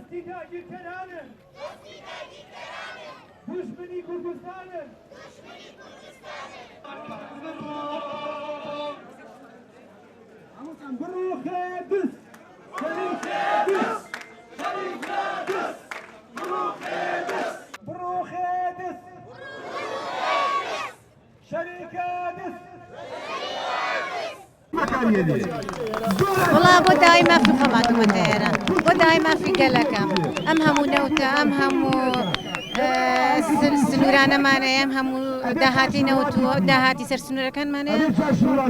دەستی داگیرکەرانن دوژمنی کوردستانن بڕۆخێدس شەریکێدس شەریکێدس بڕۆخێدس بڕۆخێدس شەریکێدس والله بۆ دایما فی خەماتمەتە ئێرە بۆ دایما فی گەلەکەم ئەم هەموو نەوتە ئەم هەموو سنوورانەمانەیە ئەم هەموو داهاتی نەوتووە داهاتی سەر سنوورەکانمانەیە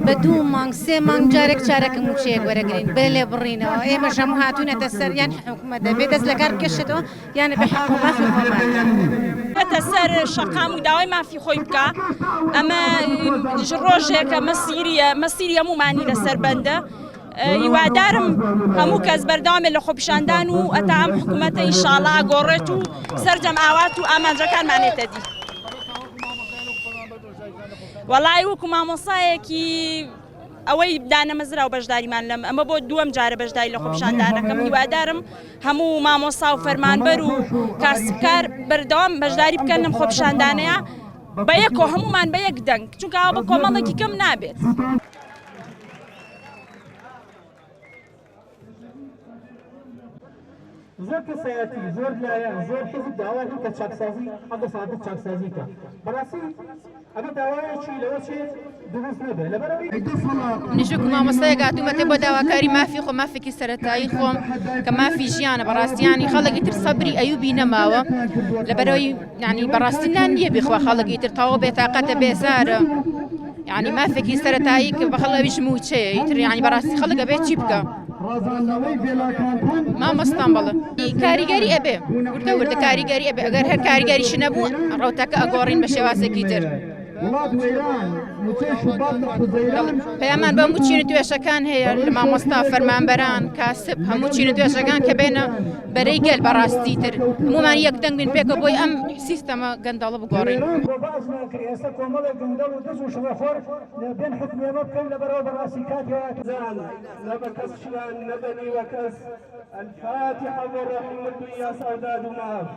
بە 2 مانگ 3 مانگ جارێک چارەکەم موچەیەک وەرەگرین بێ لێ بڕینەوە ئێمەش هەموو هاتوونەتە سەر یان حکومەت دەبێت دەست لە کار بکەشێتەوە یانە بە حەق و مافی خۆمان بێتە سەر شەقام و داوای مافی خۆی بکە ئەمە ڕۆژێکە مەسیری هەمومانی لەسەر بەندە هیوادارم هەموو کەس بەردەوامێت لە خۆپیشاندان و ئەتا ئەم حکوومەتە ئینشاڵڵا ئاگۆڕێت و سەرجەم ئاوات و ئامانجەکانمانێتە دی وەڵای وەکو مامۆسایەکی ئەوەی دانەمەزرا و بەشداریمان لەم ئەمە بۆ دووەم جارە بەشداری لە خۆپیشاندانەکەم هیوادارم هەموو مامۆسا و فەرمانبەر و کاسبکار بەردەوام بەشداری بکەن لەم خۆپیشاندانەیە بە یەکۆ هەمومان بە یەک دەنگ چونکە ئەوە بە کۆمەڵێکی کەم نابێت. زۆر کەسایەتی زۆر لایەن زۆر حیزب داوای کە چاکسازی ئەگە سادە چاکسازی کە بەڕاستی ئەگە داوایەکی لەوە چێت دروست نەبێت لەبەرەوەی منیشوەکو مامۆستایەک هاتوومەتێ بۆ داواکاری مافی خۆ مافێکی سەرەتایی خۆم کە مافی ژیانە بەڕاستیانی خەڵکی تر سەبری ئەیوبی نەماوە لەبەرەوەی یعنی بەڕاستی نان نییە بخوا خەڵکی تر تەواو بێتاقەتە بێزارە یعنی مافێکی سەرەتایی کە بە خەڵەویش موچەیە ئیتر یعنی بەڕاستی خەڵک ئەبێت چی بکە مامۆستان بەڵێ کاریگەری ئەبێ وردە وردە کاریگەری ئەبێ ئەگەر هەر کاریگەریش نەبوو ڕەوتەکە ئەگۆڕین بە شێوازێکی تر پەیامان بە هەموو چین توێشەکان هەیە لە مامۆستا فەرمانبەران کاسب هەموو چین توێشەکان کە بێنە بەرەی گەل بەڕاستی تر هەمومان یەک دەنگ بین پێکە بۆی ئەم سیستەمە گەندەڵە بگۆڕین ئێستا کۆمەڵێک گەندەڵ و دەست و شەڕەخۆر بێن حکمێمە بکەن لەبەرەوە بەڕاستی کاتیان نەبە کەسشیان نەبەنی وە کەس الفاتحة والرحمة يا سادات معاذ